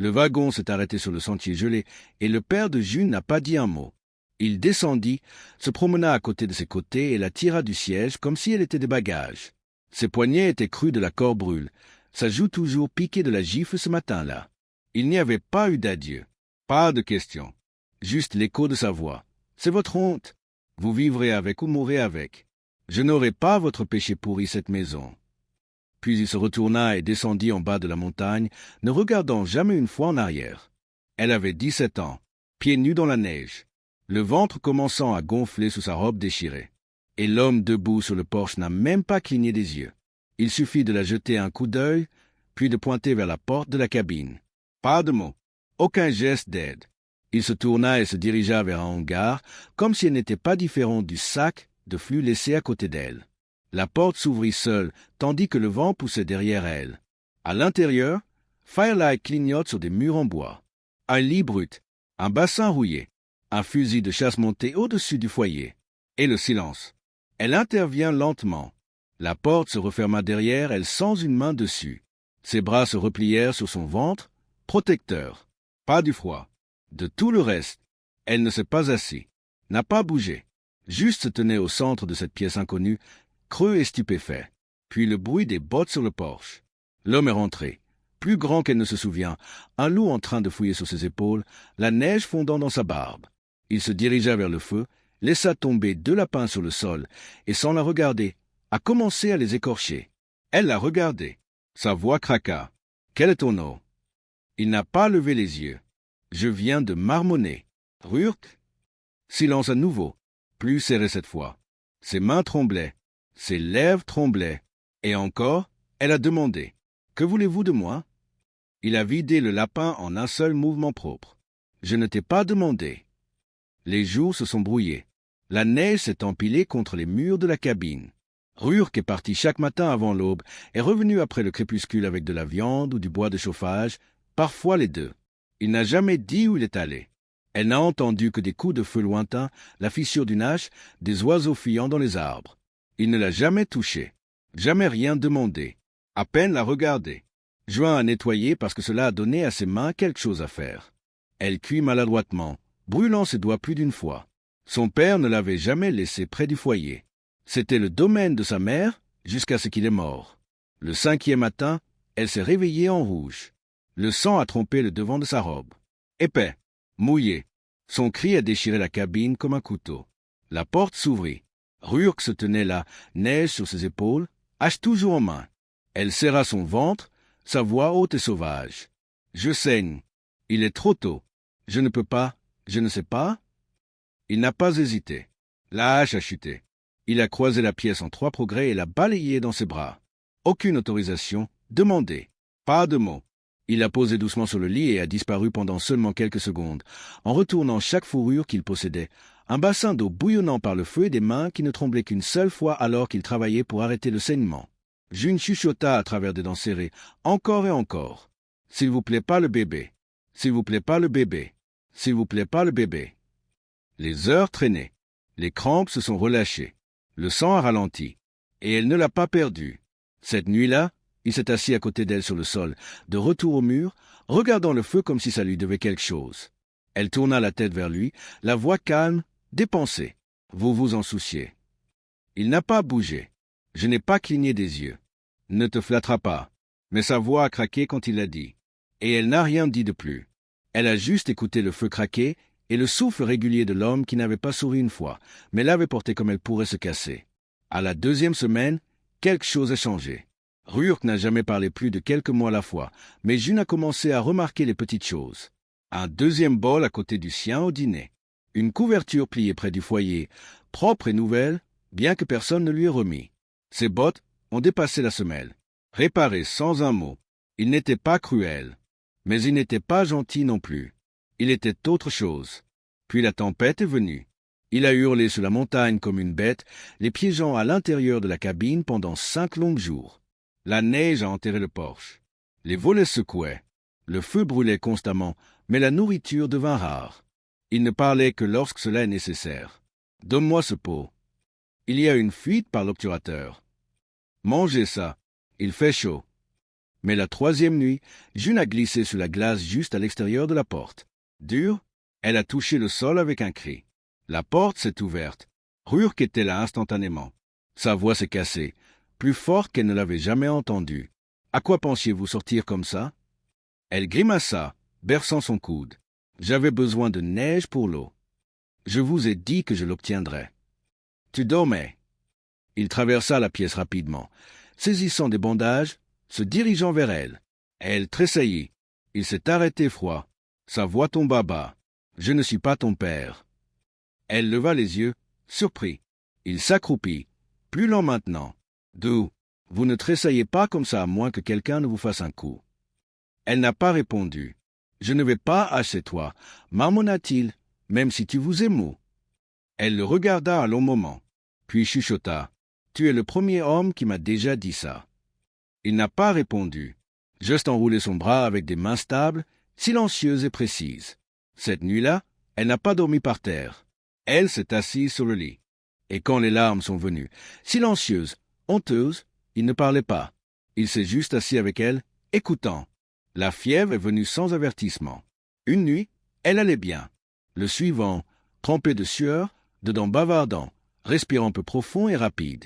Le wagon s'est arrêté sur le sentier gelé et le père de June n'a pas dit un mot. Il descendit, se promena à côté de ses côtés et la tira du siège comme si elle était des bagages. Ses poignets étaient crus de la cor-brûle, sa joue toujours piquée de la gifle ce matin-là. Il n'y avait pas eu d'adieu, pas de question, juste l'écho de sa voix. C'est votre honte. Vous vivrez avec ou mourrez avec. Je n'aurai pas votre péché pourri cette maison. Puis il se retourna et descendit en bas de la montagne, ne regardant jamais une fois en arrière. Elle avait 17 ans, pieds nus dans la neige, le ventre commençant à gonfler sous sa robe déchirée. Et l'homme debout sur le porche n'a même pas cligné des yeux. Il suffit de la jeter un coup d'œil, puis de pointer vers la porte de la cabine. Pas de mots, aucun geste d'aide. Il se tourna et se dirigea vers un hangar, comme si elle n'était pas différente du sac de flux laissé à côté d'elle. La porte s'ouvrit seule, tandis que le vent poussait derrière elle. À l'intérieur, Firelight clignote sur des murs en bois. Un lit brut, un bassin rouillé, un fusil de chasse monté au-dessus du foyer. Et le silence. Elle intervient lentement. La porte se referma derrière elle sans une main dessus. Ses bras se replièrent sur son ventre, protecteur. Pas du froid. De tout le reste, elle ne s'est pas assise, n'a pas bougé. Juste se tenait au centre de cette pièce inconnue, creux et stupéfait. Puis le bruit des bottes sur le porche. L'homme est rentré, plus grand qu'elle ne se souvient, un loup en train de fouiller sur ses épaules, la neige fondant dans sa barbe. Il se dirigea vers le feu, laissa tomber 2 lapins sur le sol, et sans la regarder, a commencé à les écorcher. Elle l'a regardé. Sa voix craqua. « Quel est ton nom ?» Il n'a pas levé les yeux. « Je viens de marmonner. »« Rurk ?» Silence à nouveau, plus serré cette fois. Ses mains tremblaient, ses lèvres tremblaient. Et encore, elle a demandé. « Que voulez-vous de moi ?» Il a vidé le lapin en un seul mouvement propre. « Je ne t'ai pas demandé. » Les jours se sont brouillés. La neige s'est empilée contre les murs de la cabine. Rurk est parti chaque matin avant l'aube, est revenu après le crépuscule avec de la viande ou du bois de chauffage, parfois les deux. Il n'a jamais dit où il est allé. Elle n'a entendu que des coups de feu lointains, la fissure d'une hache, des oiseaux fuyant dans les arbres. Il ne l'a jamais touchée, jamais rien demandé, à peine la regardé. Joint à nettoyer parce que cela a donné à ses mains quelque chose à faire. Elle cuit maladroitement, brûlant ses doigts plus d'une fois. Son père ne l'avait jamais laissé près du foyer. C'était le domaine de sa mère jusqu'à ce qu'il est mort. Le 5e matin, elle s'est réveillée en rouge. Le sang a trempé le devant de sa robe. Épais, mouillé. Son cri a déchiré la cabine comme un couteau. La porte s'ouvrit. Rurk se tenait là, neige sur ses épaules, hache toujours en main. Elle serra son ventre, sa voix haute et sauvage. « Je saigne. Il est trop tôt. Je ne peux pas. Je ne sais pas. » Il n'a pas hésité. La hache a chuté. Il a croisé la pièce en 3 progrès et l'a balayée dans ses bras. Aucune autorisation demandée. Pas de mots. Il l'a posée doucement sur le lit et a disparu pendant seulement quelques secondes, en retournant chaque fourrure qu'il possédait, un bassin d'eau bouillonnant par le feu et des mains qui ne tremblaient qu'une seule fois alors qu'il travaillait pour arrêter le saignement. June chuchota à travers des dents serrées, encore et encore. « S'il vous plaît pas le bébé. S'il vous plaît pas le bébé. S'il vous plaît pas le bébé. » Les heures traînaient. Les crampes se sont relâchées. Le sang a ralenti. Et elle ne l'a pas perdu. Cette nuit-là, il s'est assis à côté d'elle sur le sol, de retour au mur, regardant le feu comme si ça lui devait quelque chose. Elle tourna la tête vers lui, la voix calme, dépensée. « Vous vous en souciez. » Il n'a pas bougé. Je n'ai pas cligné des yeux. Ne te flattera pas. Mais sa voix a craqué quand il l'a dit. Et elle n'a rien dit de plus. Elle a juste écouté le feu craquer et le souffle régulier de l'homme qui n'avait pas souri une fois, mais l'avait porté comme elle pourrait se casser. À la 2e semaine, quelque chose a changé. Rurk n'a jamais parlé plus de quelques mots à la fois, mais June a commencé à remarquer les petites choses. Un 2e bol à côté du sien au dîner. Une couverture pliée près du foyer, propre et nouvelle, bien que personne ne lui ait remis. Ses bottes ont dépassé la semelle. Réparées sans un mot. Il n'était pas cruel. Mais il n'était pas gentil non plus. Il était autre chose. Puis la tempête est venue. Il a hurlé sur la montagne comme une bête, les piégeant à l'intérieur de la cabine pendant 5 longs jours. La neige a enterré le porche. Les volets secouaient. Le feu brûlait constamment, mais la nourriture devint rare. Il ne parlait que lorsque cela est nécessaire. « Donne-moi ce pot. » Il y a une fuite par l'obturateur. « Mangez ça. Il fait chaud. » Mais la troisième nuit, June a glissé sur la glace juste à l'extérieur de la porte. Dure, elle a touché le sol avec un cri. La porte s'est ouverte. Ruurk était là instantanément. Sa voix s'est cassée, plus forte qu'elle ne l'avait jamais entendue. « À quoi pensiez-vous sortir comme ça ?» Elle grimaça, berçant son coude. « J'avais besoin de neige pour l'eau. Je vous ai dit que je l'obtiendrais. » « Tu dormais. » Il traversa la pièce rapidement, saisissant des bandages, se dirigeant vers elle. Elle tressaillit. Il s'est arrêté froid. Sa voix tomba bas. « Je ne suis pas ton père. » Elle leva les yeux, surpris. Il s'accroupit. « Plus lent maintenant. D'où? Vous ne tressaillez pas comme ça à moins que quelqu'un ne vous fasse un coup. » Elle n'a pas répondu. « Je ne vais pas chez toi, marmonna-t-il, même si tu vous émous. » Elle le regarda un long moment, puis chuchota. « Tu es le premier homme qui m'a déjà dit ça. » Il n'a pas répondu, juste enroulé son bras avec des mains stables, silencieuses et précises. Cette nuit-là, elle n'a pas dormi par terre. Elle s'est assise sur le lit. Et quand les larmes sont venues, silencieuses, honteuses, il ne parlait pas. Il s'est juste assis avec elle, écoutant. La fièvre est venue sans avertissement. Une nuit, elle allait bien. Le suivant, trempé de sueur, dedans bavardant, respirant peu profond et rapide.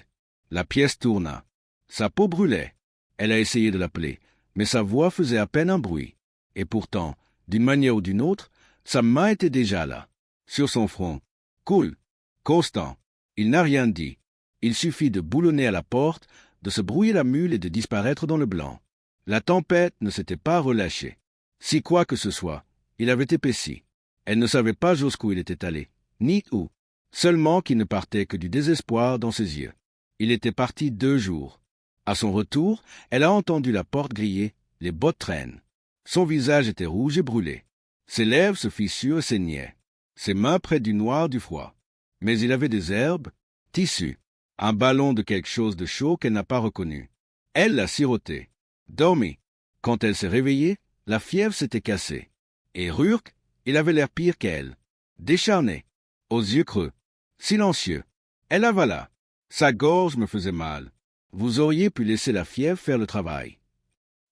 La pièce tourna. Sa peau brûlait. Elle a essayé de l'appeler, mais sa voix faisait à peine un bruit. Et pourtant, d'une manière ou d'une autre, sa main était déjà là, sur son front. Cool, constant. Il n'a rien dit. Il suffit de boulonner à la porte, de se brouiller la mule et de disparaître dans le blanc. La tempête ne s'était pas relâchée. Si quoi que ce soit, il avait épaissi. Elle ne savait pas jusqu'où il était allé, ni où. Seulement qu'il ne partait que du désespoir dans ses yeux. Il était parti 2 jours. À son retour, elle a entendu la porte griller, les bottes traînent. Son visage était rouge et brûlé. Ses lèvres se fissurent et saignaient. Ses mains près du noir du froid. Mais il avait des herbes, tissu, un ballon de quelque chose de chaud qu'elle n'a pas reconnu. Elle l'a siroté. Dormi. Quand elle s'est réveillée, la fièvre s'était cassée. Et Ruurk, il avait l'air pire qu'elle. Décharné, aux yeux creux, silencieux. Elle avala. Sa gorge me faisait mal. Vous auriez pu laisser la fièvre faire le travail.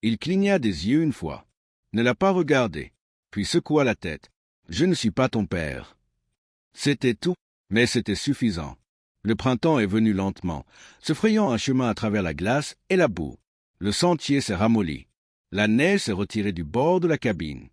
Il cligna des yeux une fois, ne l'a pas regardé, puis secoua la tête. Je ne suis pas ton père. C'était tout, mais c'était suffisant. Le printemps est venu lentement, se frayant un chemin à travers la glace et la boue. Le sentier s'est ramolli. La neige s'est retirée du bord de la cabine.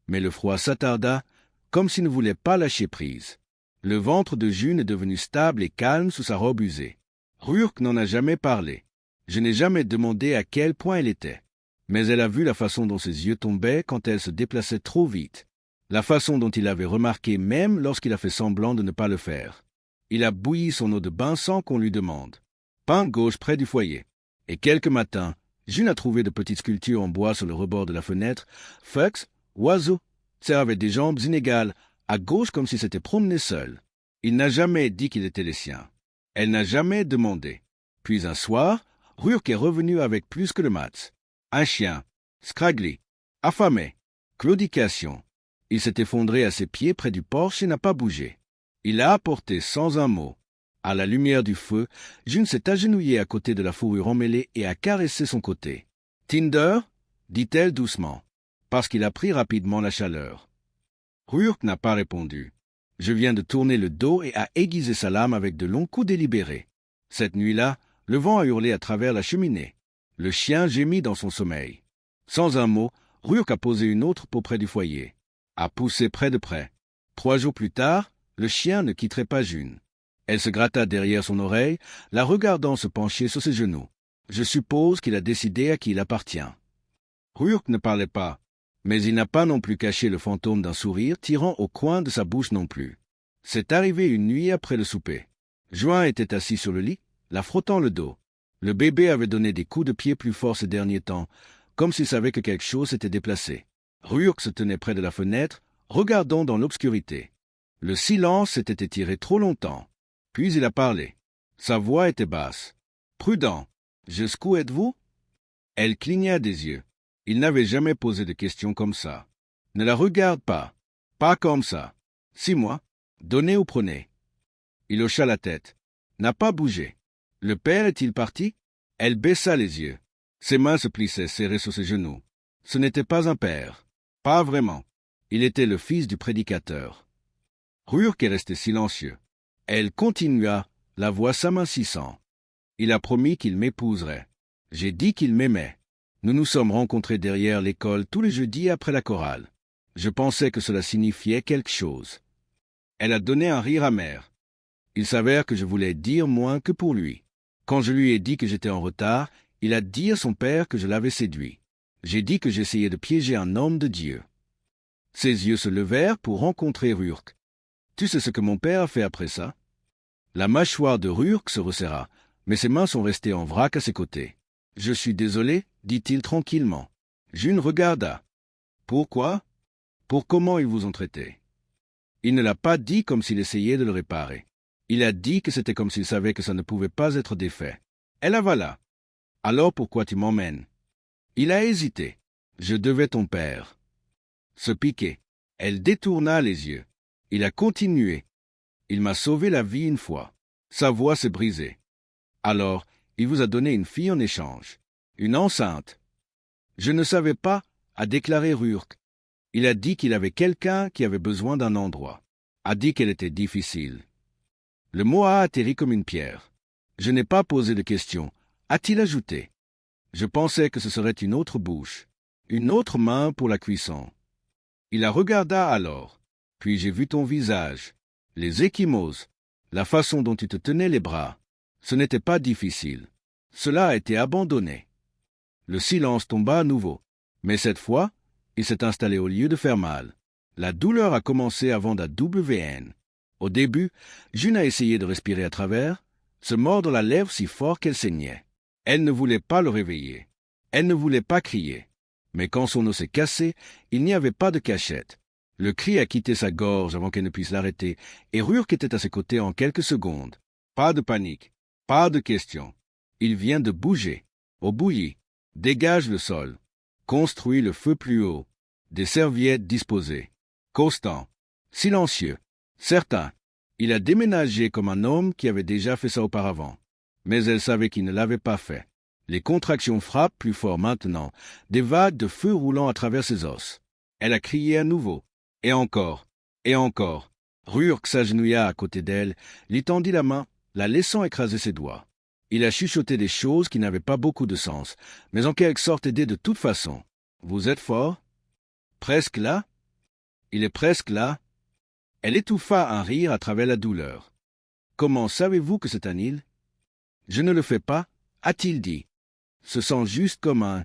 Mais le froid s'attarda, comme s'il ne voulait pas lâcher prise. Le ventre de June est devenu stable et calme sous sa robe usée. Ruurk n'en a jamais parlé. Je n'ai jamais demandé à quel point elle était. Mais elle a vu la façon dont ses yeux tombaient quand elle se déplaçait trop vite. La façon dont il avait remarqué même lorsqu'il a fait semblant de ne pas le faire. Il a bouilli son eau de bain sans qu'on lui demande. Pain gauche près du foyer. Et quelques matins, June a trouvé de petites sculptures en bois sur le rebord de la fenêtre. Fox, oiseau, servait des jambes inégales, à gauche comme s'il s'était promené seul. Il n'a jamais dit qu'il était les siens. Elle n'a jamais demandé. Puis un soir, Ruurk est revenu avec plus que le matz. Un chien, scraggly, affamé, claudication. Il s'est effondré à ses pieds près du porche et n'a pas bougé. Il l'a apporté sans un mot. À la lumière du feu, June s'est agenouillée à côté de la fourrure emmêlée et a caressé son côté. « Tinder » dit-elle doucement, parce qu'il a pris rapidement la chaleur. Ruurk n'a pas répondu. Je viens de tourner le dos et a aiguisé sa lame avec de longs coups délibérés. Cette nuit-là, le vent a hurlé à travers la cheminée. Le chien gémit dans son sommeil. Sans un mot, Ruurk a posé une autre peau près du foyer. A poussé près de près. 3 jours plus tard, le chien ne quitterait pas June. Elle se gratta derrière son oreille, la regardant se pencher sur ses genoux. Je suppose qu'il a décidé à qui il appartient. Ruurk ne parlait pas, mais il n'a pas non plus caché le fantôme d'un sourire tirant au coin de sa bouche non plus. C'est arrivé une nuit après le souper. Juin était assis sur le lit, la frottant le dos. Le bébé avait donné des coups de pied plus forts ces derniers temps, comme s'il savait que quelque chose s'était déplacé. Ruurk se tenait près de la fenêtre, regardant dans l'obscurité. Le silence s'était étiré trop longtemps. Puis il a parlé. Sa voix était basse. « Prudent, jusqu'où êtes-vous » Elle cligna des yeux. Il n'avait jamais posé de questions comme ça. « Ne la regarde pas. Pas comme ça. 6 mois. Donnez ou prenez. » Il hocha la tête. N'a pas bougé. « Le père est-il parti » Elle baissa les yeux. Ses mains se plissaient serrées sur ses genoux. Ce n'était pas un père. Pas vraiment. Il était le fils du prédicateur. Ruurk est resté silencieux. Elle continua, la voix s'amincissant. Il a promis qu'il m'épouserait. J'ai dit qu'il m'aimait. Nous nous sommes rencontrés derrière l'école tous les jeudis après la chorale. Je pensais que cela signifiait quelque chose. Elle a donné un rire amer. Il s'avère que je voulais dire moins que pour lui. Quand je lui ai dit que j'étais en retard, il a dit à son père que je l'avais séduit. J'ai dit que j'essayais de piéger un homme de Dieu. Ses yeux se levèrent pour rencontrer Ruurk. Tu sais ce que mon père a fait après ça? La mâchoire de Ruurk se resserra, mais ses mains sont restées en vrac à ses côtés. Je suis désolé, dit-il tranquillement. June regarda. Pourquoi? Pour comment ils vous ont traité. Il ne l'a pas dit comme s'il essayait de le réparer. Il a dit que c'était comme s'il savait que ça ne pouvait pas être défait. Elle avala. Alors pourquoi tu m'emmènes? Il a hésité. Je devais ton père. Se piquer. Elle détourna les yeux. Il a continué. Il m'a sauvé la vie une fois. Sa voix s'est brisée. Alors, il vous a donné une fille en échange. Une enceinte. Je ne savais pas, a déclaré Ruurk. Il a dit qu'il avait quelqu'un qui avait besoin d'un endroit. A dit qu'elle était difficile. Le mot a atterri comme une pierre. Je n'ai pas posé de question, a-t-il ajouté. Je pensais que ce serait une autre bouche, une autre main pour la cuisson. Il la regarda alors. Puis j'ai vu ton visage, les ecchymoses, la façon dont tu te tenais les bras. Ce n'était pas difficile. Cela a été abandonné. Le silence tomba à nouveau. Mais cette fois, il s'est installé au lieu de faire mal. La douleur a commencé avant la WN. Au début, June a essayé de respirer à travers, se mordre la lèvre si fort qu'elle saignait. Elle ne voulait pas le réveiller. Elle ne voulait pas crier. Mais quand son os s'est cassé, il n'y avait pas de cachette. Le cri a quitté sa gorge avant qu'elle ne puisse l'arrêter, et Ruurk était à ses côtés en quelques secondes. Pas de panique, pas de question. Il vient de bouger. Au bouilli. Dégage le sol. Construis le feu plus haut. Des serviettes disposées. Constant. Silencieux. Certain. Il a déménagé comme un homme qui avait déjà fait ça auparavant. Mais elle savait qu'il ne l'avait pas fait. Les contractions frappent plus fort maintenant, des vagues de feu roulant à travers ses os. Elle a crié à nouveau. Et encore. Et encore. Ruurk s'agenouilla à côté d'elle, lui tendit la main, la laissant écraser ses doigts. Il a chuchoté des choses qui n'avaient pas beaucoup de sens, mais en quelque sorte aidé de toute façon. Vous êtes fort? Presque là? Il est presque là? Elle étouffa un rire à travers la douleur. Comment savez-vous que c'est un île? Je ne le fais pas, a-t-il dit. Se sent juste comme un.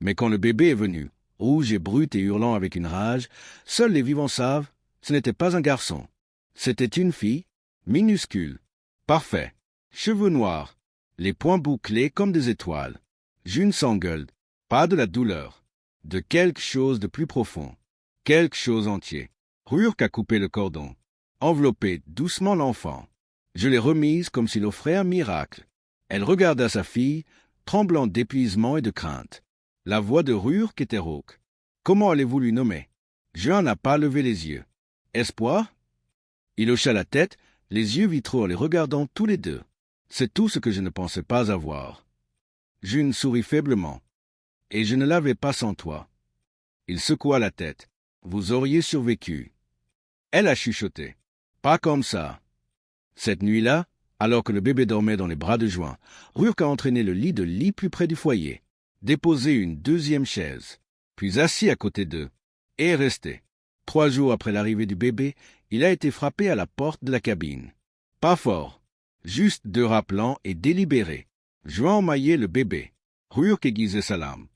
Mais quand le bébé est venu, rouge et brut et hurlant avec une rage, seuls les vivants savent, ce n'était pas un garçon. C'était une fille, minuscule, parfait, cheveux noirs, les poings bouclés comme des étoiles. June s'engueule, pas de la douleur, de quelque chose de plus profond, quelque chose entier. Ruurk a coupé le cordon, enveloppé doucement l'enfant. Je l'ai remise comme s'il offrait un miracle. Elle regarda sa fille, tremblant d'épuisement et de crainte. La voix de Ruurk était rauque. Comment allez-vous lui nommer? Jean n'a pas levé les yeux. Espoir? Il hocha la tête, les yeux vitraux en les regardant tous les deux. C'est tout ce que je ne pensais pas avoir. June sourit faiblement. Et je ne l'avais pas sans toi. Il secoua la tête. Vous auriez survécu. Elle a chuchoté. Pas comme ça. Cette nuit-là, alors que le bébé dormait dans les bras de Juin, Ruurk a entraîné le lit de lit plus près du foyer, déposé une deuxième chaise, puis assis à côté d'eux, et est resté. 3 jours après l'arrivée du bébé, il a été frappé à la porte de la cabine. Pas fort, juste 2 rappelants et délibérés. Juin emmaillait le bébé. Ruurk aiguisait sa lame.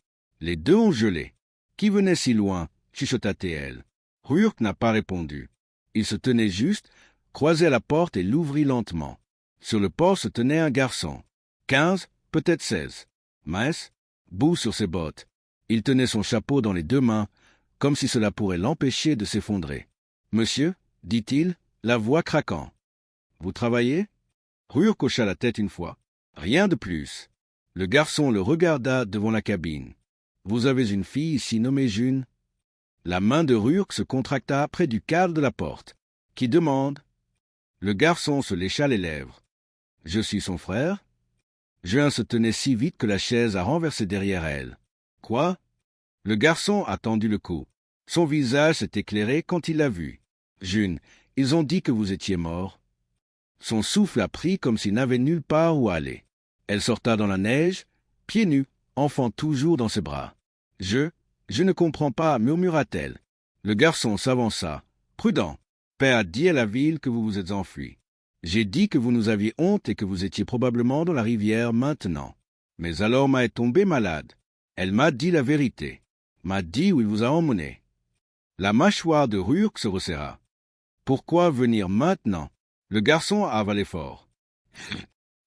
Les deux ont gelé. Qui venait si loin? Chuchota-t-elle. Ruurk n'a pas répondu. Il se tenait juste, croisait la porte et l'ouvrit lentement. Sur le port se tenait un garçon. 15, peut-être 16. Mince, bout sur ses bottes. Il tenait son chapeau dans les 2 mains, comme si cela pourrait l'empêcher de s'effondrer. « Monsieur, dit-il, la voix craquant. Vous travaillez ?» Ruurk hocha la tête une fois. Rien de plus. Le garçon le regarda devant la cabine. « Vous avez une fille ici nommée June ?» La main de Ruurk se contracta près du cadre de la porte. « Qui demande ?» Le garçon se lécha les lèvres. « Je suis son frère ?» Juin se tenait si vite que la chaise a renversé derrière elle. Quoi? Le garçon a tendu le cou. Son visage s'est éclairé quand il l'a vu. June, ils ont dit que vous étiez mort. Son souffle a pris comme s'il n'avait nulle part où aller. Elle sorta dans la neige, pieds nus, enfant toujours dans ses bras. Je ne comprends pas, murmura-t-elle. Le garçon s'avança. Prudent. Père a dit à la ville que vous vous êtes enfui. J'ai dit que vous nous aviez honte et que vous étiez probablement dans la rivière maintenant. Mais alors Ma est tombée malade. Elle m'a dit la vérité. M'a dit où il vous a emmené. La mâchoire de Rurk se resserra. Pourquoi venir maintenant? Le garçon a avalé fort.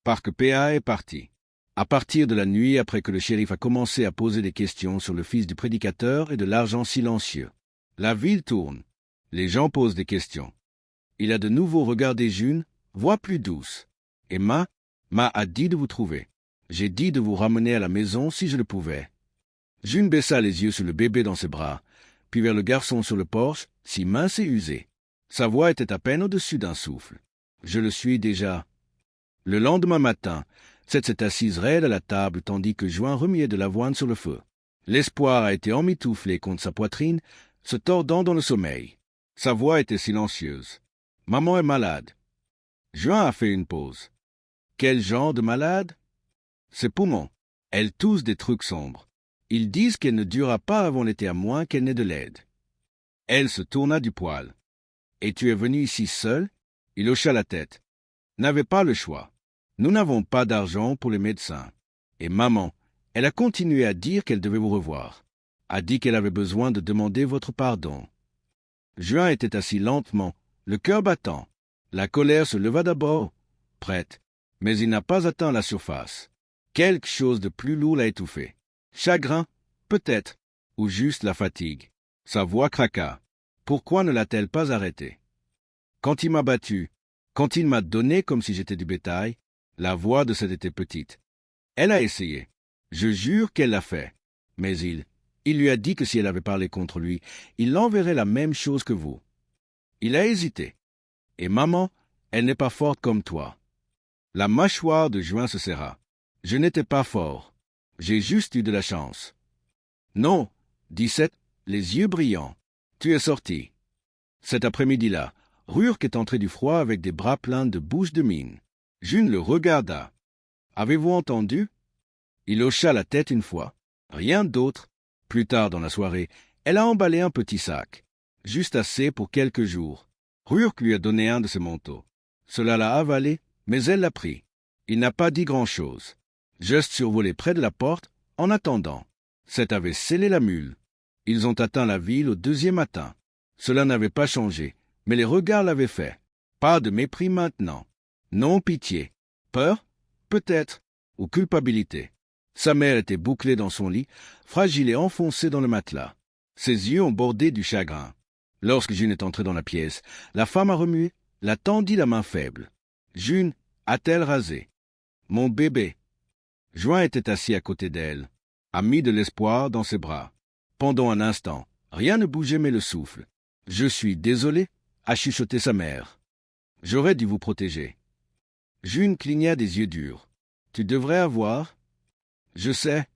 Parce que P.A. est parti. À partir de la nuit après que le shérif a commencé à poser des questions sur le fils du prédicateur et de l'argent silencieux. La ville tourne. Les gens posent des questions. Il a de nouveau regardé June, voix plus douce. Et Ma a dit de vous trouver. J'ai dit de vous ramener à la maison si je le pouvais. June baissa les yeux sur le bébé dans ses bras, puis vers le garçon sur le porche, si mince et usé. Sa voix était à peine au-dessus d'un souffle. Je le suis déjà. Le lendemain matin, Seth s'est assise raide à la table tandis que Juin remuait de l'avoine sur le feu. L'espoir a été emmitouflé contre sa poitrine, se tordant dans le sommeil. Sa voix était silencieuse. Maman est malade. Juin a fait une pause. Quel genre de malade? Ses poumons. Elle tousse des trucs sombres. Ils disent qu'elle ne durera pas avant l'été à moins qu'elle n'ait de l'aide. Elle se tourna du poil. Et tu es venu ici seul? Il hocha la tête. N'avait pas le choix. Nous n'avons pas d'argent pour les médecins. Et maman, elle a continué à dire qu'elle devait vous revoir. A dit qu'elle avait besoin de demander votre pardon. Juin était assis lentement, le cœur battant. La colère se leva d'abord, prête, mais il n'a pas atteint la surface. Quelque chose de plus lourd l'a étouffé. Chagrin, peut-être, ou juste la fatigue. Sa voix craqua. Pourquoi ne l'a-t-elle pas arrêté? Quand il m'a battu, quand il m'a donné comme si j'étais du bétail, la voix de cette était petite. Elle a essayé. Je jure qu'elle l'a fait. Mais il lui a dit que si elle avait parlé contre lui, il l'enverrait la même chose que vous. Il a hésité. Et maman, elle n'est pas forte comme toi. La mâchoire de Juin se serra. Je n'étais pas fort. J'ai juste eu de la chance. Non, dit Seth, les yeux brillants. Tu es sorti. Cet après-midi-là, Rurk est entré du froid avec des bras pleins de bouche de mine. June le regarda. Avez-vous entendu? Il hocha la tête une fois. Rien d'autre. Plus tard dans la soirée, elle a emballé un petit sac. Juste assez pour quelques jours. Rurk lui a donné un de ses manteaux. Cela l'a avalé, mais elle l'a pris. Il n'a pas dit grand-chose. Juste survolé près de la porte, en attendant. Seth avait scellé la mule. Ils ont atteint la ville au deuxième matin. Cela n'avait pas changé, mais les regards l'avaient fait. Pas de mépris maintenant. Non pitié. Peur? Peut-être. Ou culpabilité. Sa mère était bouclée dans son lit, fragile et enfoncée dans le matelas. Ses yeux ont bordé du chagrin. Lorsque June est entrée dans la pièce, la femme a remué, la tendit la main faible. June a-t-elle rasé? Mon bébé. Juin était assis à côté d'elle, a mis de l'espoir dans ses bras. Pendant un instant, rien ne bougeait mais le souffle. Je suis désolé, a chuchoté sa mère. J'aurais dû vous protéger. June cligna des yeux durs. Tu devrais avoir. Je sais.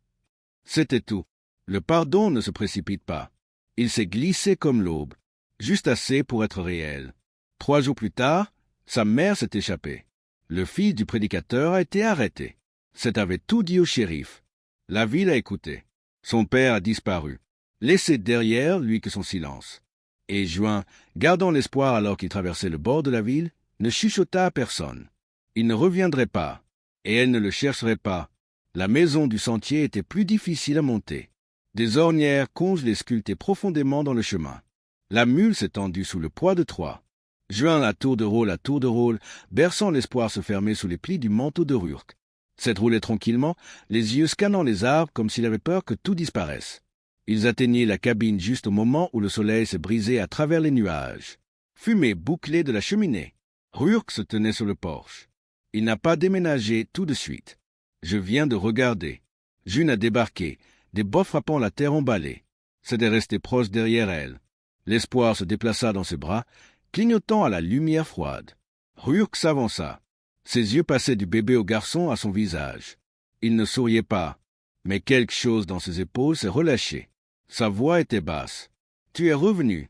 C'était tout. Le pardon ne se précipite pas. Il s'est glissé comme l'aube, juste assez pour être réel. 3 jours plus tard, sa mère s'est échappée. Le fils du prédicateur a été arrêté. Seth avait tout dit au shérif. La ville a écouté. Son père a disparu, laissé derrière lui que son silence. Et Juin, gardant l'espoir alors qu'il traversait le bord de la ville, ne chuchota à personne. Il ne reviendrait pas, et elle ne le chercherait pas. La maison du sentier était plus difficile à monter. Des ornières congelées sculptaient profondément dans le chemin. La mule s'est tendue sous le poids de 3. Juin à tour de rôle, berçant l'espoir se fermer sous les plis du manteau de Rurk. Seth roulait tranquillement, les yeux scannant les arbres comme s'il avait peur que tout disparaisse. Ils atteignaient la cabine juste au moment où le soleil s'est brisé à travers les nuages. Fumée bouclée de la cheminée. Rurk se tenait sur le porche. Il n'a pas déménagé tout de suite. Je viens de regarder. June a débarqué, des bottes frappant la terre emballée. C'était resté proche derrière elle. L'espoir se déplaça dans ses bras, clignotant à la lumière froide. Rurk s'avança. Ses yeux passaient du bébé au garçon à son visage. Il ne souriait pas, mais quelque chose dans ses épaules s'est relâché. Sa voix était basse. « Tu es revenu. »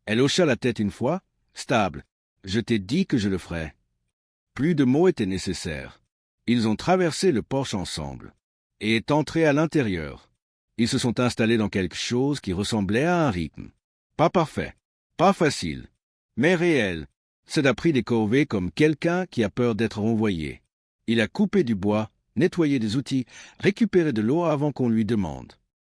Elle hocha la tête une fois. « Stable. Je t'ai dit que je le ferais. » Plus de mots étaient nécessaires. Ils ont traversé le porche ensemble et est entré à l'intérieur. Ils se sont installés dans quelque chose qui ressemblait à un rythme. Pas parfait, pas facile, mais réel. C'est a pris des corvées comme quelqu'un qui a peur d'être renvoyé. Il a coupé du bois, nettoyé des outils, récupéré de l'eau avant qu'on lui demande.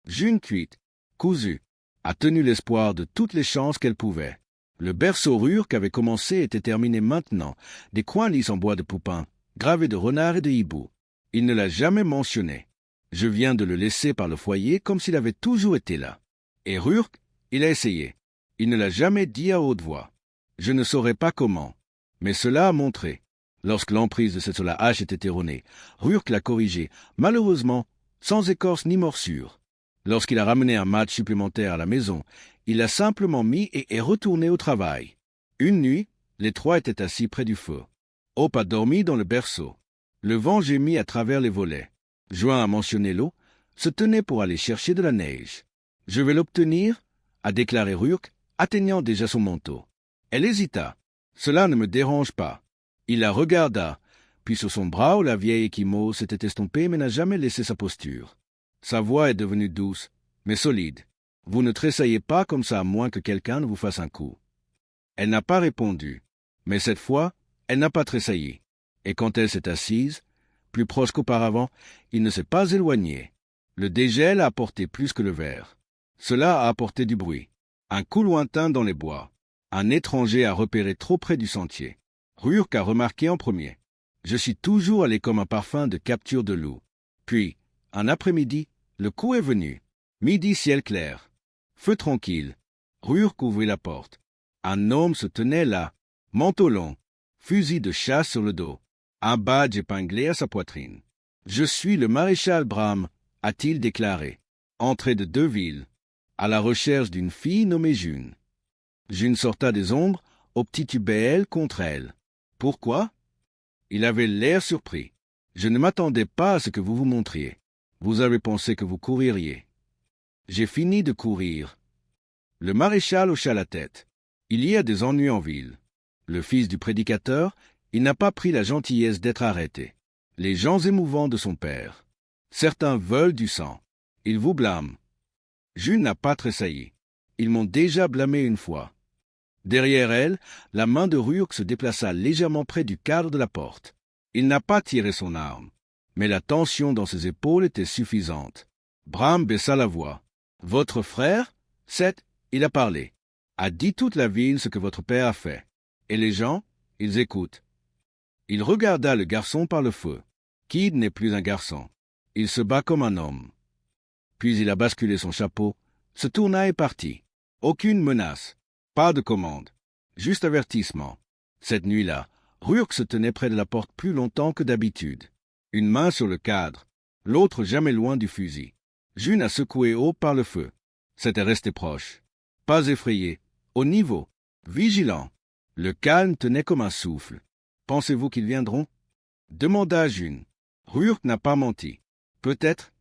June cuite, cousue, a tenu l'espoir de toutes les chances qu'elle pouvait. Le berceau rure qu'avait commencé était terminé maintenant, des coins lisses en bois de poupin, gravés de renards et de hiboux. Il ne l'a jamais mentionné. Je viens de le laisser par le foyer comme s'il avait toujours été là. Et Rurk, il a essayé. Il ne l'a jamais dit à haute voix. Je ne saurais pas comment. Mais cela a montré. Lorsque l'emprise de cette hache était erronée, Rurk l'a corrigé, malheureusement, sans écorce ni morsure. Lorsqu'il a ramené un match supplémentaire à la maison, il l'a simplement mis et est retourné au travail. Une nuit, les trois étaient assis près du feu. Hope a dormi dans le berceau. Le vent gémit à travers les volets. Juin a mentionné l'eau, se tenait pour aller chercher de la neige. « Je vais l'obtenir » a déclaré Rurk, atteignant déjà son manteau. Elle hésita. « Cela ne me dérange pas. » Il la regarda, puis sur son bras où la vieille Ekimo s'était estompée mais n'a jamais laissé sa posture. Sa voix est devenue douce, mais solide. « Vous ne tressaillez pas comme ça à moins que quelqu'un ne vous fasse un coup. » Elle n'a pas répondu, mais cette fois, elle n'a pas tressailli. Et quand elle s'est assise, plus proche qu'auparavant, il ne s'est pas éloigné. Le dégel a apporté plus que le verre. Cela a apporté du bruit. Un coup lointain dans les bois. Un étranger a repéré trop près du sentier. Rurk a remarqué en premier. Je suis toujours allé comme un parfum de capture de loup. Puis, un après-midi, le coup est venu. Midi ciel clair. Feu tranquille. Rurk ouvrit la porte. Un homme se tenait là, manteau long, fusil de chasse sur le dos, un badge épinglé à sa poitrine. « Je suis le maréchal Bram », a-t-il déclaré. Entré de Deville, à la recherche d'une fille nommée June. June sorta des ombres, obtitubait elle contre elle. « Pourquoi ?» Il avait l'air surpris. « Je ne m'attendais pas à ce que vous vous montriez. Vous avez pensé que vous couririez. » « J'ai fini de courir. » Le maréchal hocha la tête. Il y a des ennuis en ville. Le fils du prédicateur, il n'a pas pris la gentillesse d'être arrêté. Les gens émouvants de son père. Certains veulent du sang. Ils vous blâment. June n'a pas tressailli. Ils m'ont déjà blâmé une fois. Derrière elle, la main de Rurk se déplaça légèrement près du cadre de la porte. Il n'a pas tiré son arme, mais la tension dans ses épaules était suffisante. Bram baissa la voix. « Votre frère, Seth, il a parlé, a dit toute la ville ce que votre père a fait. Et les gens, ils écoutent. » Il regarda le garçon par le feu. Kid n'est plus un garçon. Il se bat comme un homme. Puis il a basculé son chapeau, se tourna et partit. Aucune menace, pas de commande, juste avertissement. Cette nuit-là, Rurk se tenait près de la porte plus longtemps que d'habitude. Une main sur le cadre, l'autre jamais loin du fusil. June a secoué Hope par le feu. C'était resté proche. Pas effrayé, au niveau, vigilant. Le calme tenait comme un souffle. « Pensez-vous qu'ils viendront » demanda June. Rurk n'a pas menti. Peut-être.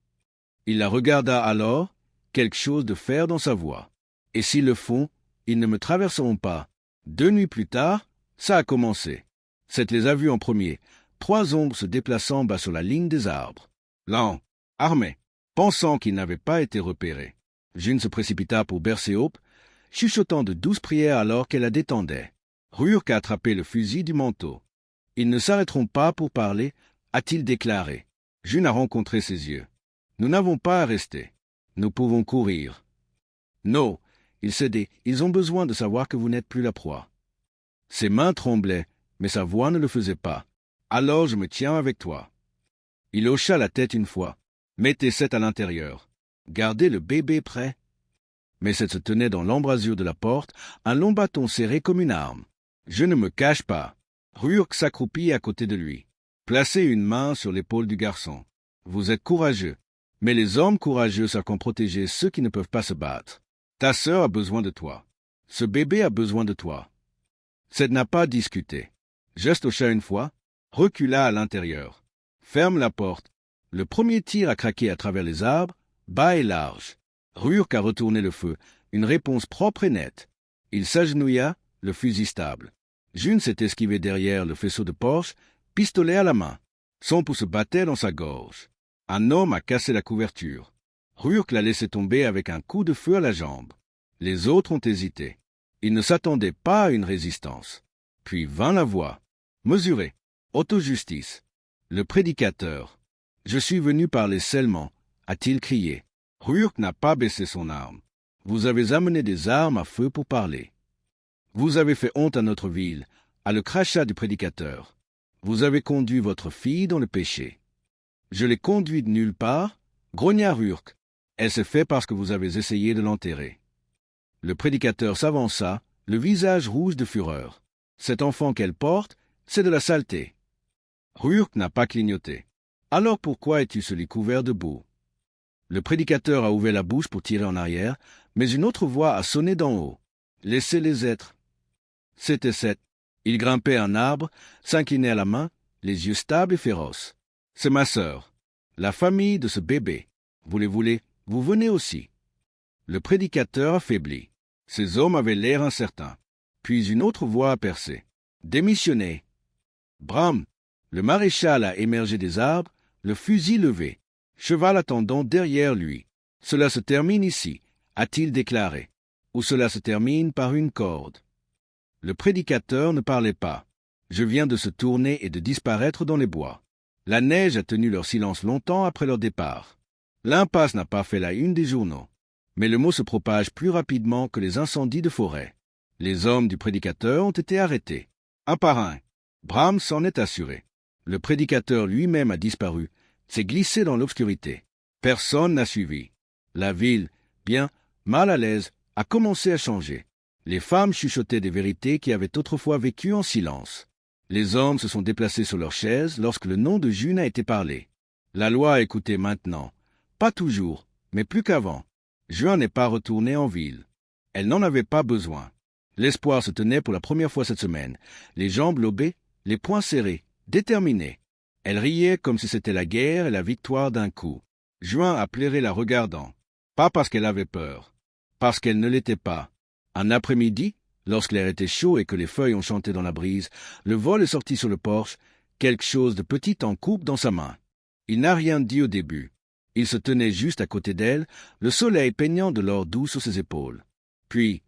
Il la regarda alors, quelque chose de fer dans sa voix. « Et s'ils le font, ils ne me traverseront pas. » 2 nuits plus tard, ça a commencé. Seth les a vus en premier, 3 ombres se déplaçant bas sur la ligne des arbres. Lents, armés, pensant qu'ils n'avaient pas été repérés. June se précipita pour bercer Hope, chuchotant de douces prières alors qu'elle la détendait. Rurk a attrapé le fusil du manteau. « Ils ne s'arrêteront pas pour parler », a-t-il déclaré. June a rencontré ses yeux. « Nous n'avons pas à rester. Nous pouvons courir. »« Non, il cédait. Ils ont besoin de savoir que vous n'êtes plus la proie. » Ses mains tremblaient, mais sa voix ne le faisait pas. « Alors je me tiens avec toi. » Il hocha la tête une fois. « Mettez Seth à l'intérieur. Gardez le bébé prêt. » Mais Seth se tenait dans l'embrasure de la porte, un long bâton serré comme une arme. « Je ne me cache pas. » Rurk s'accroupit à côté de lui. Placez une main sur l'épaule du garçon. « Vous êtes courageux. Mais les hommes courageux savent protéger ceux qui ne peuvent pas se battre. Ta sœur a besoin de toi. Ce bébé a besoin de toi. » Seth n'a pas discuté. Geste hocha une fois, recula à l'intérieur. « Ferme la porte. » Le premier tir a craqué à travers les arbres, bas et large. Ruurk a retourné le feu, une réponse propre et nette. Il s'agenouilla, le fusil stable. June s'est esquivé derrière le faisceau de Porsche, pistolet à la main. Son pouce battait dans sa gorge. Un homme a cassé la couverture. Ruurk l'a laissé tomber avec un coup de feu à la jambe. Les autres ont hésité. Ils ne s'attendaient pas à une résistance. Puis vint la voix. Mesurez. Autojustice. Le prédicateur. Je suis venu parler seulement, a-t-il crié. Ruurk n'a pas baissé son arme. Vous avez amené des armes à feu pour parler. Vous avez fait honte à notre ville, à le crachat du prédicateur. Vous avez conduit votre fille dans le péché. Je l'ai conduite nulle part, grogna Ruurk. Elle s'est fait parce que vous avez essayé de l'enterrer. Le prédicateur s'avança, le visage rouge de fureur. Cet enfant qu'elle porte, c'est de la saleté. Ruurk n'a pas clignoté. Alors pourquoi es-tu celui couvert de boue? Le prédicateur a ouvert la bouche pour tirer en arrière, mais une autre voix a sonné d'en haut. Laissez-les être. C'était Seth. Il grimpait un arbre, s'inclinait à la main, les yeux stables et féroces. C'est ma sœur, la famille de ce bébé. Vous les voulez, vous venez aussi. Le prédicateur affaibli. Ces hommes avaient l'air incertains. Puis une autre voix a percé. Démissionnez. Bram, le maréchal a émergé des arbres, le fusil levé, cheval attendant derrière lui. Cela se termine ici, a-t-il déclaré, ou cela se termine par une corde. Le prédicateur ne parlait pas. Je viens de se tourner et de disparaître dans les bois. La neige a tenu leur silence longtemps après leur départ. L'impasse n'a pas fait la une des journaux. Mais le mot se propage plus rapidement que les incendies de forêt. Les hommes du prédicateur ont été arrêtés. Un par un. Bram s'en est assuré. Le prédicateur lui-même a disparu, s'est glissé dans l'obscurité. Personne n'a suivi. La ville, bien, mal à l'aise, a commencé à changer. Les femmes chuchotaient des vérités qui avaient autrefois vécu en silence. Les hommes se sont déplacés sur leurs chaises lorsque le nom de June a été parlé. La loi a écouté maintenant. Pas toujours, mais plus qu'avant. Juin n'est pas retournée en ville. Elle n'en avait pas besoin. L'espoir se tenait pour la première fois cette semaine, les jambes lobées, les poings serrés, déterminée. Elle riait comme si c'était la guerre et la victoire d'un coup. Juin a pleuré la regardant. Pas parce qu'elle avait peur, parce qu'elle ne l'était pas. Un après-midi, lorsque l'air était chaud et que les feuilles ont chanté dans la brise, le vol est sorti sur le porche, quelque chose de petit en coupe dans sa main. Il n'a rien dit au début. Il se tenait juste à côté d'elle, le soleil peignant de l'or doux sur ses épaules. Puis,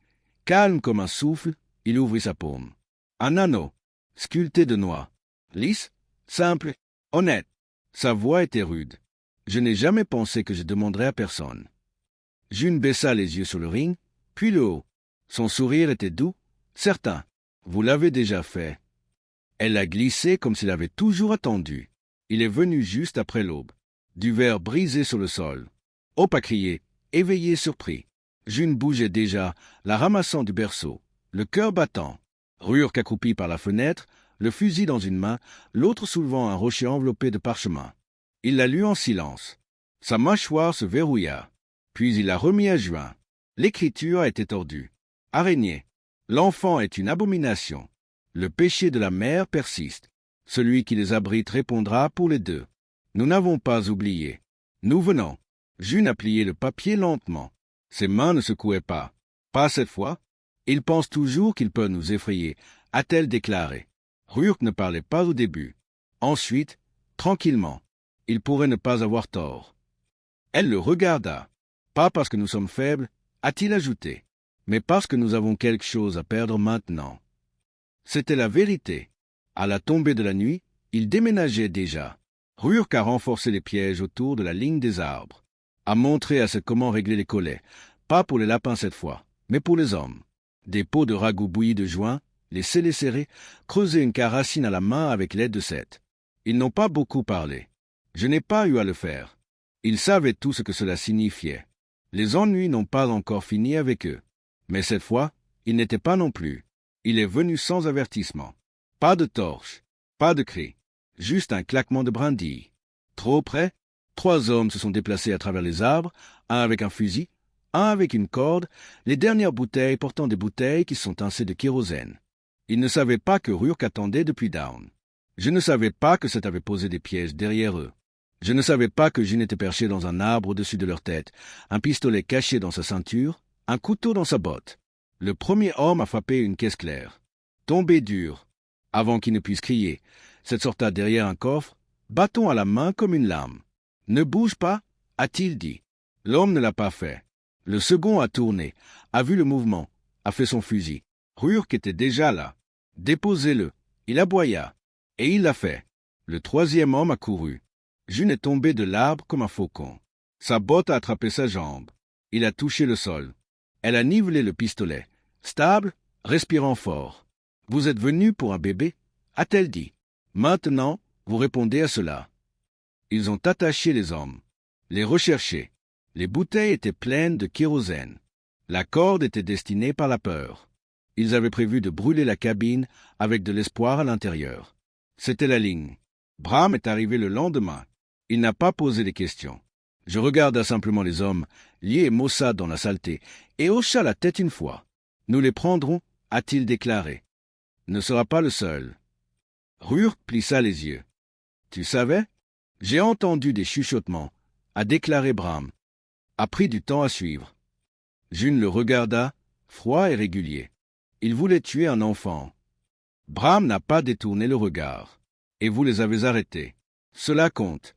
calme comme un souffle, il ouvrit sa paume. Un anneau, sculpté de noix. Lisse, simple, honnête. Sa voix était rude. Je n'ai jamais pensé que je demanderais à personne. June baissa les yeux sur le ring, puis le haut. Son sourire était doux, certain. Vous l'avez déjà fait. Elle a glissé comme s'il avait toujours attendu. Il est venu juste après l'aube. Du verre brisé sur le sol. Hope a crié, éveillé, surpris. June bougeait déjà, la ramassant du berceau, le cœur battant. Ruurk accroupi par la fenêtre, le fusil dans une main, l'autre soulevant un rocher enveloppé de parchemin. Il l'a lu en silence. Sa mâchoire se verrouilla. Puis il l'a remis à Juin. L'écriture a été tordue. Araignée. L'enfant est une abomination. Le péché de la mère persiste. Celui qui les abrite répondra pour les deux. Nous n'avons pas oublié. Nous venons. June a plié le papier lentement. Ses mains ne secouaient pas. Pas cette fois. Il pense toujours qu'il peut nous effrayer, a-t-elle déclaré. Ruurk ne parlait pas au début. Ensuite, tranquillement. Il pourrait ne pas avoir tort. Elle le regarda. Pas parce que nous sommes faibles, a-t-il ajouté, mais parce que nous avons quelque chose à perdre maintenant. C'était la vérité. À la tombée de la nuit, il déménageait déjà. Ruurk a renforcé les pièges autour de la ligne des arbres, a montré à Seth comment régler les collets, pas pour les lapins cette fois, mais pour les hommes. Des pots de ragoût bouillis de juin, les scellés serrés, creuser une carracine à la main avec l'aide de Seth. Ils n'ont pas beaucoup parlé. Je n'ai pas eu à le faire. Ils savaient tout ce que cela signifiait. Les ennuis n'ont pas encore fini avec eux. Mais cette fois, il n'était pas non plus. Il est venu sans avertissement. Pas de torche, pas de cri, juste un claquement de brindilles. Trop près, 3 hommes se sont déplacés à travers les arbres, un avec un fusil, un avec une corde, les dernières bouteilles portant des bouteilles qui sont teintées de kérosène. Ils ne savaient pas que Ruurk attendait depuis Down. Je ne savais pas que Seth avait posé des pièges derrière eux. Je ne savais pas que June était perché dans un arbre au-dessus de leur tête, un pistolet caché dans sa ceinture, un couteau dans sa botte. Le premier homme a frappé une caisse claire. Tombé dur. Avant qu'il ne puisse crier, cette sorta derrière un coffre, bâton à la main comme une lame. « Ne bouge pas » a-t-il dit. L'homme ne l'a pas fait. Le second a tourné, a vu le mouvement, a fait son fusil. Ruurk était déjà là. « Déposez-le » il aboya. Et il l'a fait. Le troisième homme a couru. June est tombé de l'arbre comme un faucon. Sa botte a attrapé sa jambe. Il a touché le sol. Elle a nivelé le pistolet. Stable, respirant fort. « Vous êtes venu pour un bébé » a-t-elle dit. « Maintenant, vous répondez à cela. » Ils ont attaché les hommes, les recherché. Les bouteilles étaient pleines de kérosène. La corde était destinée par la peur. Ils avaient prévu de brûler la cabine avec de l'espoir à l'intérieur. C'était la ligne. Bram est arrivé le lendemain. Il n'a pas posé de questions. Je regarda simplement les hommes, liés et maussades dans la saleté, et hocha la tête une fois. « Nous les prendrons » a-t-il déclaré. « Ne sera pas le seul. » Ruurk plissa les yeux. « Tu savais ? J'ai entendu des chuchotements » a déclaré Bram. A pris du temps à suivre. June le regarda, froid et régulier. Il voulait tuer un enfant. Bram n'a pas détourné le regard. Et vous les avez arrêtés. Cela compte.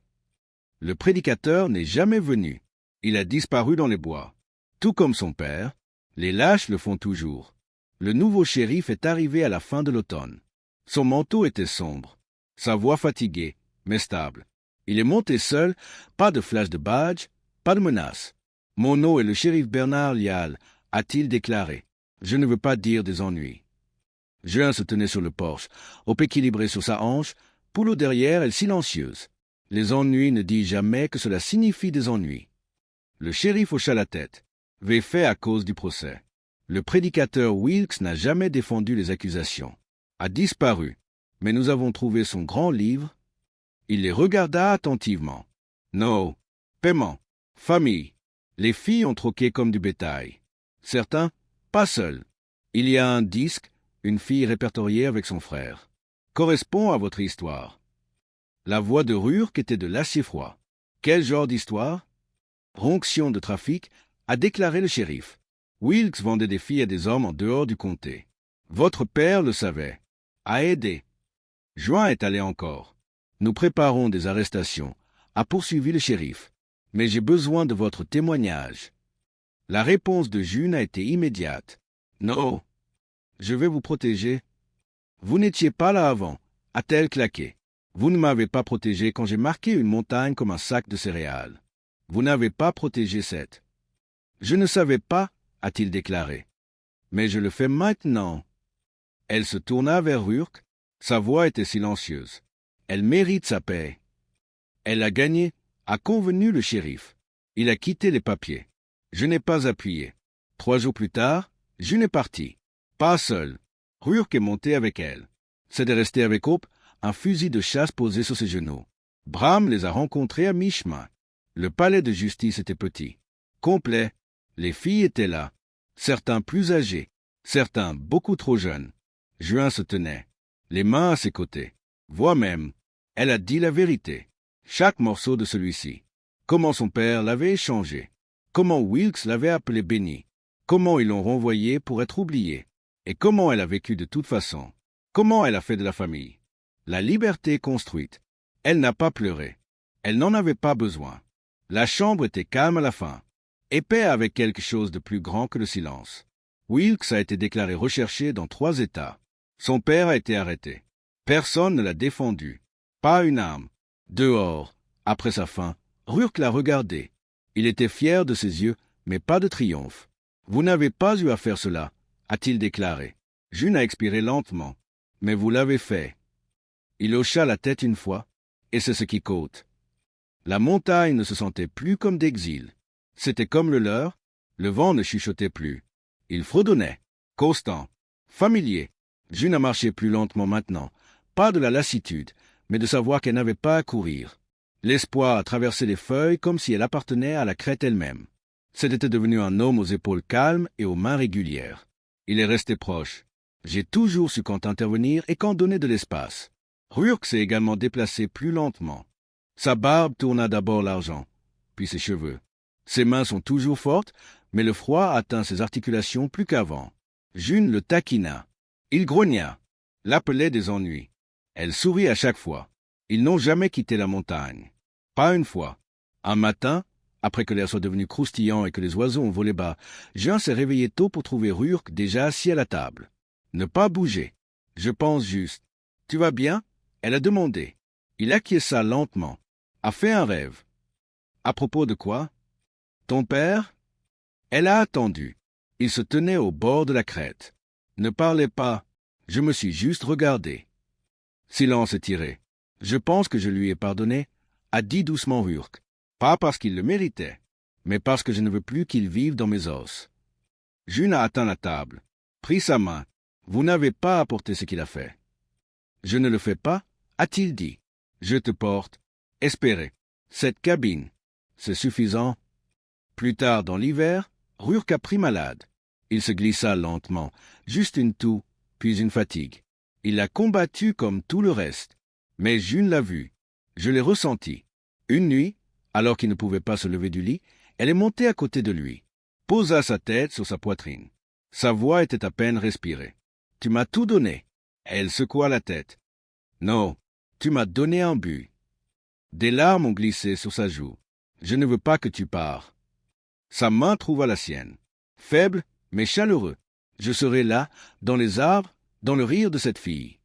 Le prédicateur n'est jamais venu. Il a disparu dans les bois. Tout comme son père, les lâches le font toujours. Le nouveau shérif est arrivé à la fin de l'automne. Son manteau était sombre, sa voix fatiguée, mais stable. Il est monté seul, pas de flash de badge, pas de menace. « Mon nom est le shérif Bernard Lyall » a-t-il déclaré. « Je ne veux pas dire des ennuis. » Juin se tenait sur le porche, au équilibré sur sa hanche, Poulot derrière, elle silencieuse. Les ennuis ne disent jamais que cela signifie des ennuis. Le shérif hocha la tête. Fait à cause du procès. Le prédicateur Wilkes n'a jamais défendu les accusations. A disparu. Mais nous avons trouvé son grand livre. Il les regarda attentivement. Non. Paiement. Famille. Les filles ont troqué comme du bétail. Certains, pas seuls. Il y a un disque, une fille répertoriée avec son frère. Correspond à votre histoire. La voix de Ruurk était de l'acier froid. Quel genre d'histoire? Ronction de trafic, a déclaré le shérif. Wilkes vendait des filles à des hommes en dehors du comté. Votre père le savait. A aidé. Juin est allé encore. Nous préparons des arrestations, a poursuivi le shérif. Mais j'ai besoin de votre témoignage. La réponse de June a été immédiate. Non. Je vais vous protéger. Vous n'étiez pas là avant, a-t-elle claqué. Vous ne m'avez pas protégé quand j'ai marqué une montagne comme un sac de céréales. Vous n'avez pas protégé Seth. Je ne savais pas, a-t-il déclaré. Mais je le fais maintenant. Elle se tourna vers Ruurk. Sa voix était silencieuse. Elle mérite sa paix. Elle a gagné, a convenu le shérif. Il a quitté les papiers. Je n'ai pas appuyé. 3 jours plus tard, June est partie. Pas seule. Ruurk est monté avec elle. C'était resté avec Hope, un fusil de chasse posé sur ses genoux. Bram les a rencontrés à mi-chemin. Le palais de justice était petit. Complet. Les filles étaient là. Certains plus âgés. Certains beaucoup trop jeunes. Juin se tenait, les mains à ses côtés. Voix même. Elle a dit la vérité. Chaque morceau de celui-ci. Comment son père l'avait échangé. Comment Wilkes l'avait appelé béni. Comment ils l'ont renvoyé pour être oublié. Et comment elle a vécu de toute façon. Comment elle a fait de la famille. La liberté construite. Elle n'a pas pleuré. Elle n'en avait pas besoin. La chambre était calme à la fin. Épais avec quelque chose de plus grand que le silence. Wilkes a été déclaré recherché dans 3 États. Son père a été arrêté. Personne ne l'a défendu. Pas une arme. Dehors, après sa fin, Ruurk l'a regardé. Il était fier de ses yeux, mais pas de triomphe. « Vous n'avez pas eu à faire cela » a-t-il déclaré. June a expiré lentement. « Mais vous l'avez fait. » Il hocha la tête une fois, et c'est ce qui compte. La montagne ne se sentait plus comme d'exil. C'était comme le leur, le vent ne chuchotait plus. Il fredonnait, constant, familier. June a marché plus lentement maintenant, pas de la lassitude, mais de savoir qu'elle n'avait pas à courir. L'espoir a traversé les feuilles comme si elle appartenait à la crête elle-même. C'était devenu un homme aux épaules calmes et aux mains régulières. Il est resté proche. J'ai toujours su quand intervenir et quand donner de l'espace. Ruurk s'est également déplacé plus lentement. Sa barbe tourna d'abord l'argent, puis ses cheveux. Ses mains sont toujours fortes, mais le froid atteint ses articulations plus qu'avant. June le taquina. Il grogna, l'appelait des ennuis. Elle sourit à chaque fois. Ils n'ont jamais quitté la montagne. Pas une fois. Un matin, après que l'air soit devenu croustillant et que les oiseaux ont volé bas, Juin s'est réveillé tôt pour trouver Rurk déjà assis à la table. Ne pas bouger. Je pense juste. Tu vas bien? Elle a demandé. Il acquiesça lentement. A fait un rêve. À propos de quoi? Ton père? Elle a attendu. Il se tenait au bord de la crête. Ne parlez pas. Je me suis juste regardé. Silence étiré. Je pense que je lui ai pardonné, a dit doucement Rurk. Pas parce qu'il le méritait, mais parce que je ne veux plus qu'il vive dans mes os. June a atteint la table, pris sa main. Vous n'avez pas apporté ce qu'il a fait. Je ne le fais pas, a-t-il dit. Je te porte. Espérez. Cette cabine. C'est suffisant. Plus tard dans l'hiver, Rurk a pris malade. Il se glissa lentement, juste une toux, puis une fatigue. Il l'a combattu comme tout le reste. Mais June l'a vu. Je l'ai ressenti. Une nuit, alors qu'il ne pouvait pas se lever du lit, elle est montée à côté de lui, posa sa tête sur sa poitrine. Sa voix était à peine respirée. « Tu m'as tout donné. » Elle secoua la tête. « Non, tu m'as donné un but. » Des larmes ont glissé sur sa joue. « Je ne veux pas que tu pars. » Sa main trouva la sienne. Faible, mais chaleureux. Je serai là, dans les arbres, dans le rire de cette fille.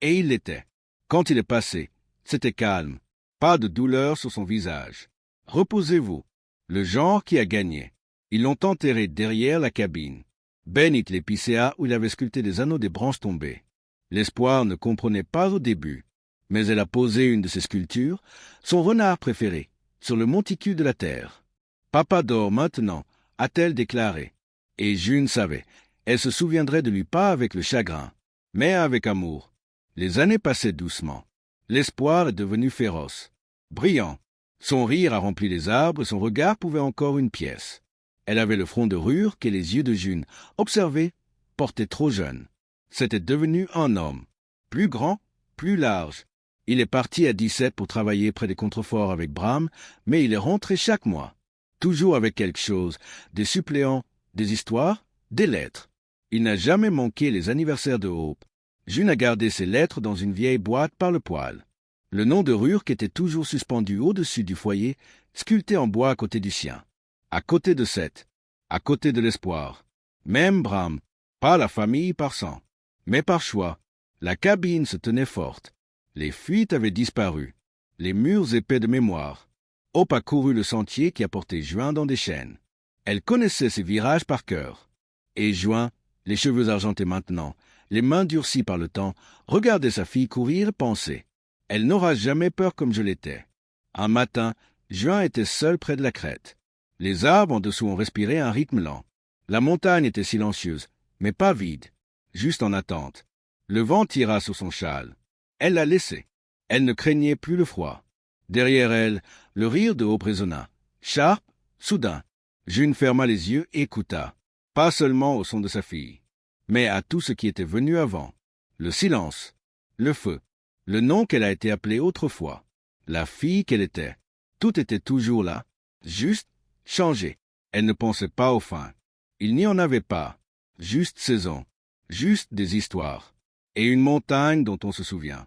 Et il l'était. Quand il est passé, c'était calme. Pas de douleur sur son visage. Reposez-vous. Le genre qui a gagné. Ils l'ont enterré derrière la cabine. Benit l'épicéa où il avait sculpté des anneaux des branches tombées. L'espoir ne comprenait pas au début, mais elle a posé une de ses sculptures, son renard préféré, sur le monticule de la terre. Papa dort maintenant, a-t-elle déclaré. Et June savait. Elle se souviendrait de lui pas avec le chagrin, mais avec amour. Les années passaient doucement. L'espoir est devenu féroce, brillant. Son rire a rempli les arbres et son regard pouvait encore une pièce. Elle avait le front de Rurk et les yeux de June. Observez, porté trop jeune. C'était devenu un homme. Plus grand, plus large. Il est parti à 17 pour travailler près des contreforts avec Bram, mais il est rentré chaque mois. Toujours avec quelque chose, des suppléants, des histoires, des lettres. Il n'a jamais manqué les anniversaires de Hope. June a gardé ses lettres dans une vieille boîte par le poêle. Le nom de Rurk était toujours suspendu au-dessus du foyer, sculpté en bois à côté du sien. À côté de Seth, à côté de l'espoir. Même Bram, pas la famille par sang, mais par choix. La cabine se tenait forte. Les fuites avaient disparu. Les murs épais de mémoire. Hope a couru le sentier qui a porté Juin dans des chaînes. Elle connaissait ses virages par cœur. Et Juin, les cheveux argentés maintenant, les mains durcies par le temps, regardait sa fille courir et penser. Elle n'aura jamais peur comme je l'étais. Un matin, Juin était seul près de la crête. Les arbres en dessous ont respiré un rythme lent. La montagne était silencieuse, mais pas vide, juste en attente. Le vent tira sur son châle. Elle l'a laissé. Elle ne craignait plus le froid. Derrière elle, le rire de Hope résonna. Sharp, soudain. June ferma les yeux et écouta. Pas seulement au son de sa fille, mais à tout ce qui était venu avant. Le silence, le feu, le nom qu'elle a été appelée autrefois, la fille qu'elle était. Tout était toujours là, juste changé. Elle ne pensait pas aux fins. Il n'y en avait pas. Juste saison, juste des histoires. Et une montagne dont on se souvient.